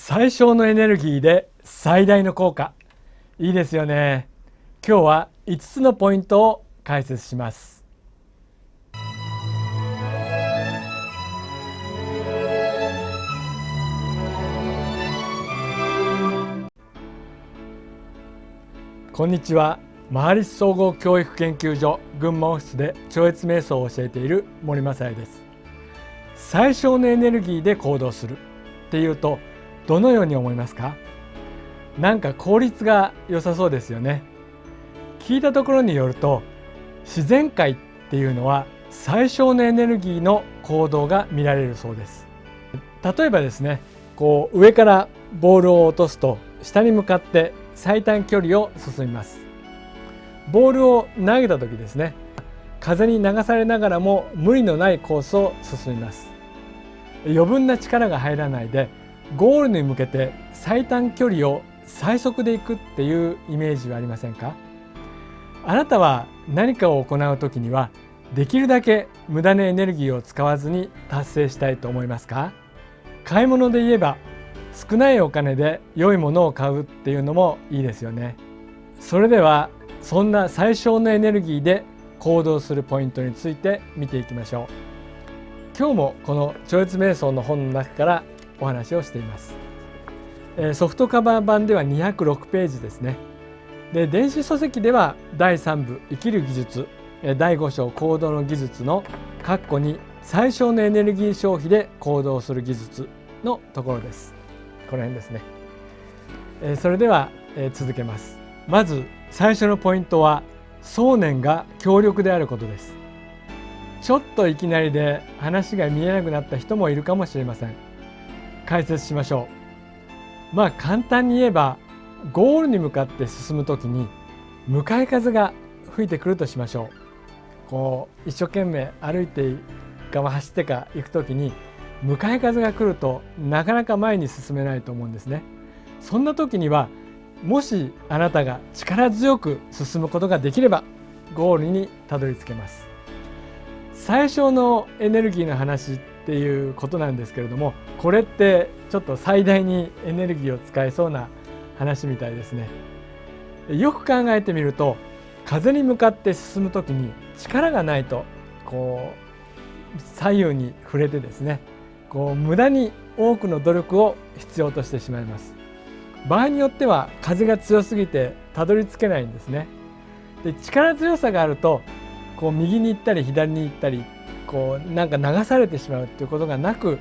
最小のエネルギーで最大の効果、いいですよね。今日は5つのポイントを解説します。こんにちは。マハリス総合教育研究所群馬オフィスで超越瞑想を教えている森正也です。最小のエネルギーで行動するっていうとどのように思いますか？なんか効率が良さそうですよね。聞いたところによると、自然界っていうのは最小のエネルギーの行動が見られるそうです。例えばですね、上からボールを落とすと下に向かって最短距離を進みます。ボールを投げた時ですね、風に流されながらも無理のないコースを進みます。余分な力が入らないでゴールに向けて最短距離を最速で行くっていうイメージはありませんか？あなたは何かを行う時にはできるだけ無駄なエネルギーを使わずに達成したいと思いますか？買い物で言えば少ないお金で良いものを買うっていうのもいいですよね。それではそんな最小のエネルギーで行動するポイントについて見ていきましょう。今日もこの超越瞑想の本の中からお話をしています。ソフトカバー版では206ページですね。で、電子書籍では第3部生きる技術、第5章行動の技術の括弧に最小のエネルギー消費で行動する技術のところです。この辺ですね。それでは続けます。まず最初のポイントは想念が強力であることです。ちょっといきなりで話が見えなくなった人もいるかもしれません。解説しましょう。簡単に言えばゴールに向かって進むときに向かい風が吹いてくるとしましょう。一生懸命歩いてか走ってか行くときに向かい風が来るとなかなか前に進めないと思うんですね。そんな時にはもしあなたが力強く進むことができればゴールにたどり着けます。最小のエネルギーの話っていうことなんですけれども、これってちょっと最大にエネルギーを使えそうな話みたいですね。よく考えてみると、風に向かって進む時に力がないと左右に触れてですね、無駄に多くの努力を必要としてしまいます。場合によっては風が強すぎてたどり着けないんですね。で、力強さがあると右に行ったり左に行ったりなんか流されてしまうということがなく、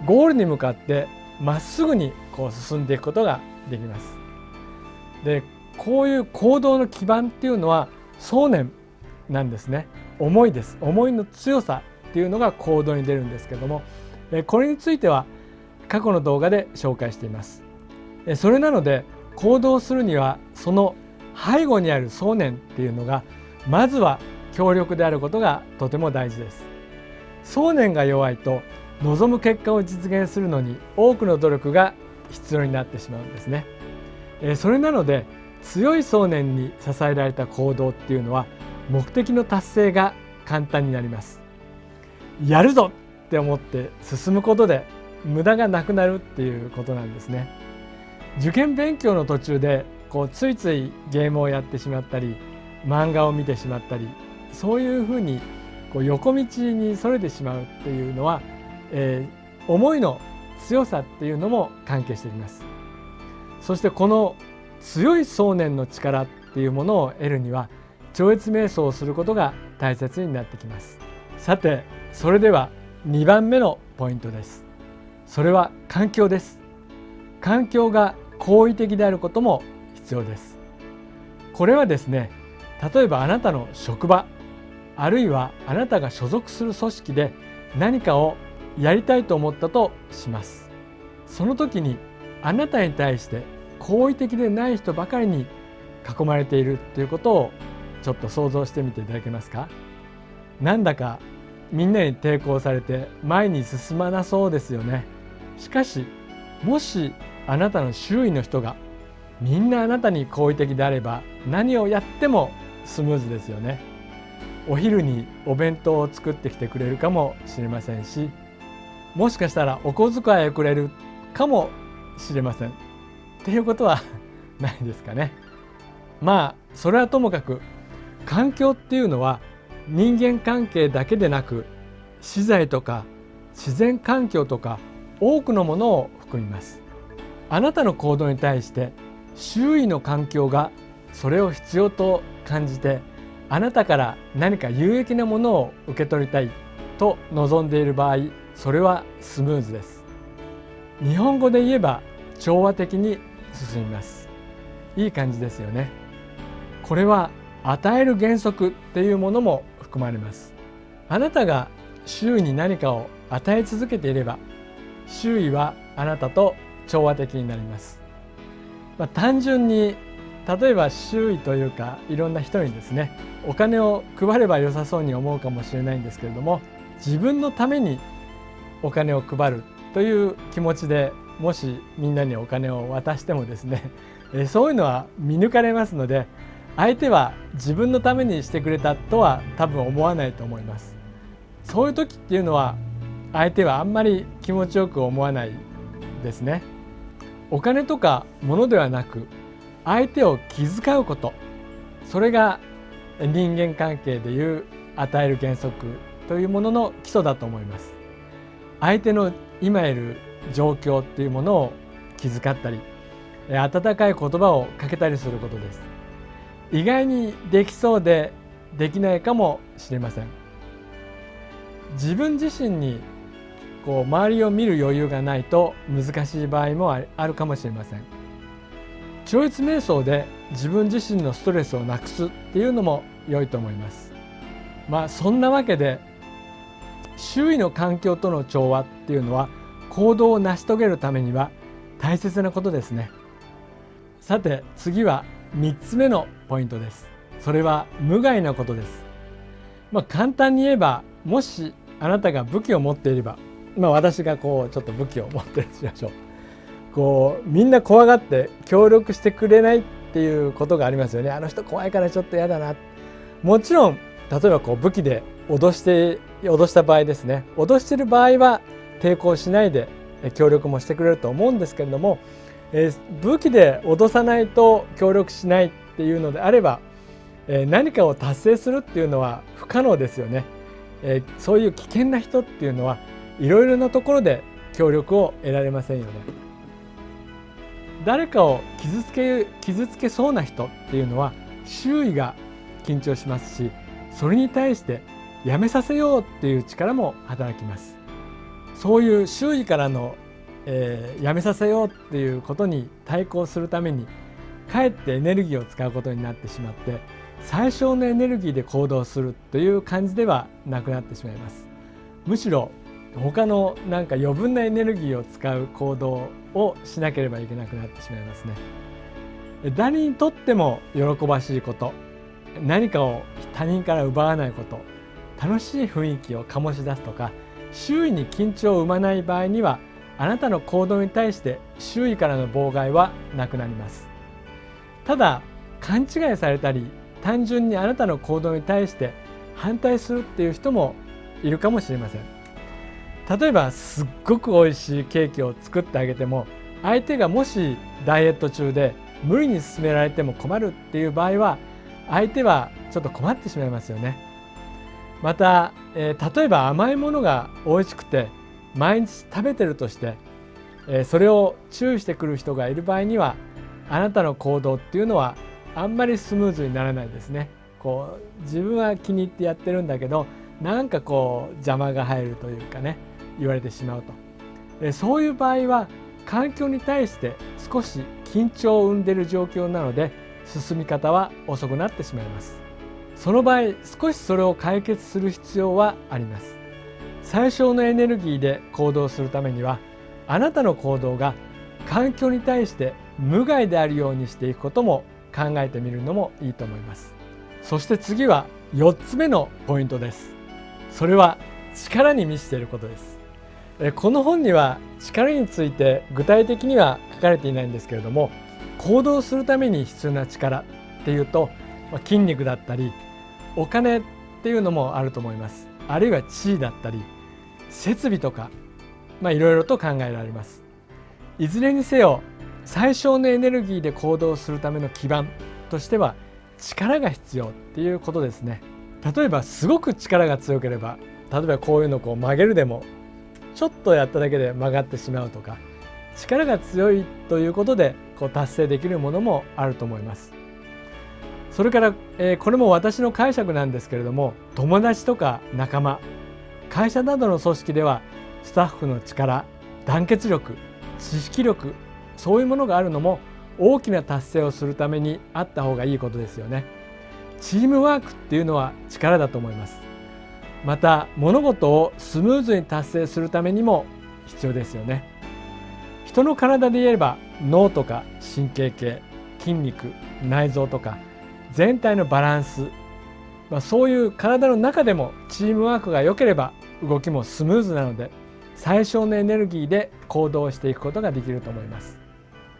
ゴールに向かってまっすぐに進んでいくことができます。で、こういう行動の基盤っていうのは想念なんですね。思いです。思いの強さっていうのが行動に出るんですけども、これについては過去の動画で紹介しています。それなので行動するにはその背後にある想念っていうのがまずは強力であることがとても大事です。想念が弱いと望む結果を実現するのに多くの努力が必要になってしまうんですね。それなので強い想念に支えられた行動っていうのは目的の達成が簡単になります。やるぞって思って進むことで無駄がなくなるっていうことなんですね。受験勉強の途中でついついゲームをやってしまったり漫画を見てしまったり、そういうふうに横道にそれてしまうっていうのは、思いの強さっていうのも関係しています。そしてこの強い想念の力っていうものを得るには超越瞑想をすることが大切になってきます。さて、それでは2番目のポイントです。それは環境です。環境が好意的であることも必要です。これはですね、例えばあなたの職場、あるいはあなたが所属する組織で何かをやりたいと思ったとします。その時にあなたに対して好意的でない人ばかりに囲まれているということをちょっと想像してみていただけますか？なんだかみんなに抵抗されて前に進まなそうですよね。しかしもしあなたの周囲の人がみんなあなたに好意的であれば何をやってもスムーズですよね。お昼にお弁当を作ってきてくれるかもしれませんし、もしかしたらお小遣いをくれるかもしれません。っていうことはないですかね。まあそれはともかく、環境っていうのは人間関係だけでなく、資材とか自然環境とか多くのものを含みます。あなたの行動に対して周囲の環境がそれを必要と感じて、あなたから何か有益なものを受け取りたいと望んでいる場合、それはスムーズです。日本語で言えば調和的に進みます。いい感じですよね。これは与える原則っていうものも含まれます。あなたが周囲に何かを与え続けていれば、周囲はあなたと調和的になります。単純に例えば周囲というか、いろんな人にですね、お金を配れば良さそうに思うかもしれないんですけれども、自分のためにお金を配るという気持ちでもしみんなにお金を渡してもですね、そういうのは見抜かれますので、相手は自分のためにしてくれたとは多分思わないと思います。そういう時っていうのは相手はあんまり気持ちよく思わないですね。お金とか物ではなく、相手を気遣うこと、それが人間関係でいう与える原則というものの基礎だと思います。相手の今いる状況っていうものを気遣ったり、温かい言葉をかけたりすることです。意外にできそうでできないかもしれません。自分自身に周りを見る余裕がないと難しい場合もあるかもしれません。超越瞑想で自分自身のストレスをなくすっていうのも良いと思います。そんなわけで、周囲の環境との調和っていうのは行動を成し遂げるためには大切なことですね。さて次は3つ目のポイントです。それは無害なことです。簡単に言えば、もしあなたが武器を持っていれば、私がちょっと武器を持ってるとしましょう。みんな怖がって協力してくれないっていうことがありますよね。あの人怖いからちょっと嫌だな。もちろん例えば武器で脅した場合ですね、脅している場合は抵抗しないで協力もしてくれると思うんですけれども、武器で脅さないと協力しないっていうのであれば、何かを達成するっていうのは不可能ですよね。そういう危険な人っていうのはいろいろなところで協力を得られませんよね。誰かを傷つけそうな人っていうのは周囲が緊張しますし、それに対してやめさせようっていう力も働きます。そういう周囲からの、やめさせようっていうことに対抗するために、かえってエネルギーを使うことになってしまって、最小のエネルギーで行動するという感じではなくなってしまいます。むしろ他の余分なエネルギーを使う行動をしなければいけなくなってしまいますね。誰にとっても喜ばしいこと、何かを他人から奪わないこと、楽しい雰囲気を醸し出すとか、周囲に緊張を生まない場合には、あなたの行動に対して周囲からの妨害はなくなります。ただ勘違いされたり、単純にあなたの行動に対して反対するっていう人もいるかもしれません。例えばすっごく美味しいケーキを作ってあげても、相手がもしダイエット中で無理に勧められても困るっていう場合は、相手はちょっと困ってしまいますよね。また、例えば甘いものが美味しくて毎日食べてるとして、それを注意してくる人がいる場合には、あなたの行動っていうのはあんまりスムーズにならないですね。自分は気に入ってやってるんだけど、邪魔が入るというかね、言われてしまうと。そういう場合は環境に対して少し緊張を生んでいる状況なので、進み方は遅くなってしまいます。その場合、少しそれを解決する必要はあります。最小のエネルギーで行動するためには、あなたの行動が環境に対して無害であるようにしていくことも考えてみるのもいいと思います。そして次は4つ目のポイントです。それは力に満ちていることです。この本には力について具体的には書かれていないんですけれども、行動するために必要な力っていうと、筋肉だったりお金っていうのもあると思います。あるいは地位だったり設備とか、いろいろと考えられます。いずれにせよ最小のエネルギーで行動するための基盤としては力が必要っていうことですね。例えばすごく力が強ければ、例えばこういうのを曲げるでもちょっとやっただけで曲がってしまうとか、力が強いということで達成できるものもあると思います。それから、これも私の解釈なんですけれども、友達とか仲間、会社などの組織ではスタッフの力、団結力、知識力、そういうものがあるのも大きな達成をするためにあった方がいいことですよね。チームワークっていうのは力だと思います。また物事をスムーズに達成するためにも必要ですよね。人の体で言えば脳とか神経系、筋肉、内臓とか全体のバランス、そういう体の中でもチームワークが良ければ動きもスムーズなので、最小のエネルギーで行動していくことができると思います。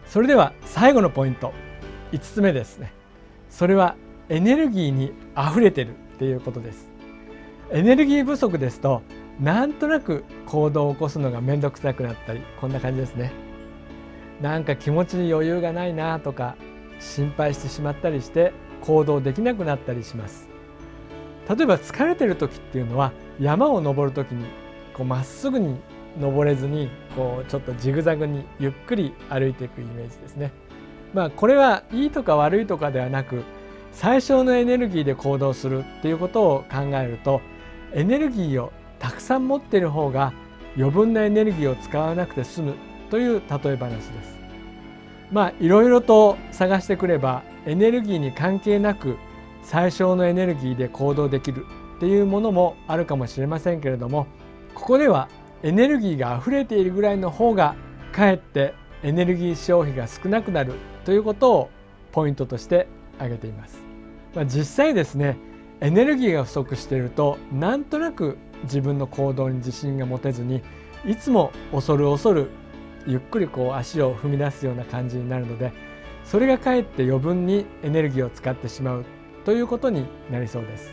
それでは最後のポイント、5つ目ですね。それはエネルギーにあふれてるっていうことです。エネルギー不足ですと、なんとなく行動を起こすのがめんどくさくなったり、こんな感じですね。なんか気持ちに余裕がないなとか心配してしまったりして行動できなくなったりします。例えば疲れてる時っていうのは、山を登る時にまっすぐに登れずにちょっとジグザグにゆっくり歩いていくイメージですね。これはいいとか悪いとかではなく、最小のエネルギーで行動するっていうことを考えると、エネルギーをたくさん持っている方が余分なエネルギーを使わなくて済むという例え話です。いろいろと探してくればエネルギーに関係なく最小のエネルギーで行動できるっていうものもあるかもしれませんけれども、ここではエネルギーがあふれているぐらいの方がかえってエネルギー消費が少なくなるということをポイントとして挙げています。実際ですね、エネルギーが不足しているとなんとなく自分の行動に自信が持てずに、いつも恐る恐るゆっくり足を踏み出すような感じになるので、それがかえって余分にエネルギーを使ってしまうということになりそうです。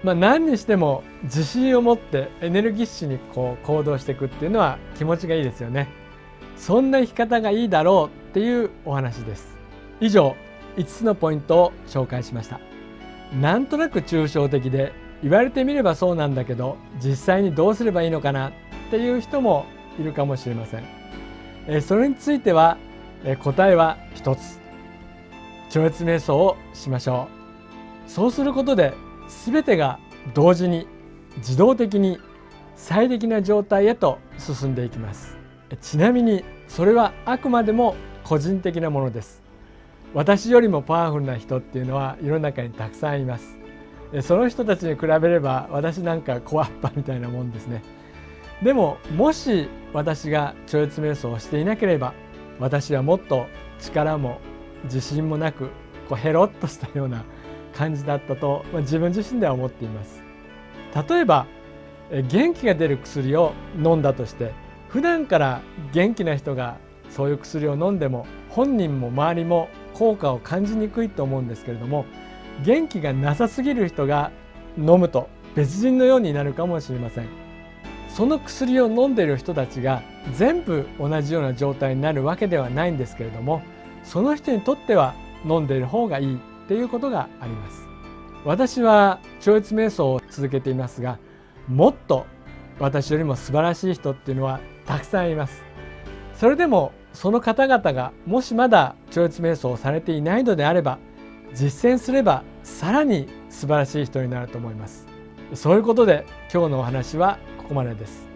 何にしても自信を持ってエネルギッシュに行動していくっていうのは気持ちがいいですよね。そんな生き方がいいだろうっていうお話です。以上5つのポイントを紹介しました。なんとなく抽象的で、言われてみればそうなんだけど実際にどうすればいいのかなっていう人もいるかもしれません。それについては答えは一つ、超越瞑想をしましょう。そうすることで全てが同時に自動的に最適な状態へと進んでいきます。ちなみにそれはあくまでも個人的なものです。私よりもパワフルな人っていうのは世の中にたくさんいます。その人たちに比べれば私なんか小わっぱみたいなもんですね。でももし私が超越瞑想をしていなければ、私はもっと力も自信もなくヘロッとしたような感じだったと、自分自身では思っています。例えば元気が出る薬を飲んだとして、普段から元気な人がそういう薬を飲んでも本人も周りも効果を感じにくいと思うんですけれども、元気がなさすぎる人が飲むと別人のようになるかもしれません。その薬を飲んでいる人たちが全部同じような状態になるわけではないんですけれども、その人にとっては飲んでいる方がいいっていうことがあります。私は超越瞑想を続けていますが、もっと私よりも素晴らしい人っていうのはたくさんいます。それでもその方々がもしまだ超越瞑想をされていないのであれば、実践すればさらに素晴らしい人になると思います。そういうことで今日のお話はここまでです。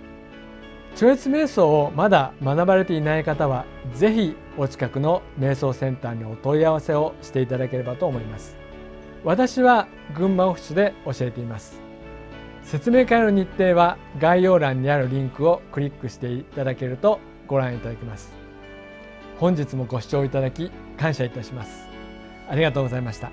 超越瞑想をまだ学ばれていない方は、ぜひお近くの瞑想センターにお問い合わせをしていただければと思います。私は群馬オフィスで教えています。説明会の日程は概要欄にあるリンクをクリックしていただけるとご覧いただけます。本日もご視聴いただき感謝いたします。ありがとうございました。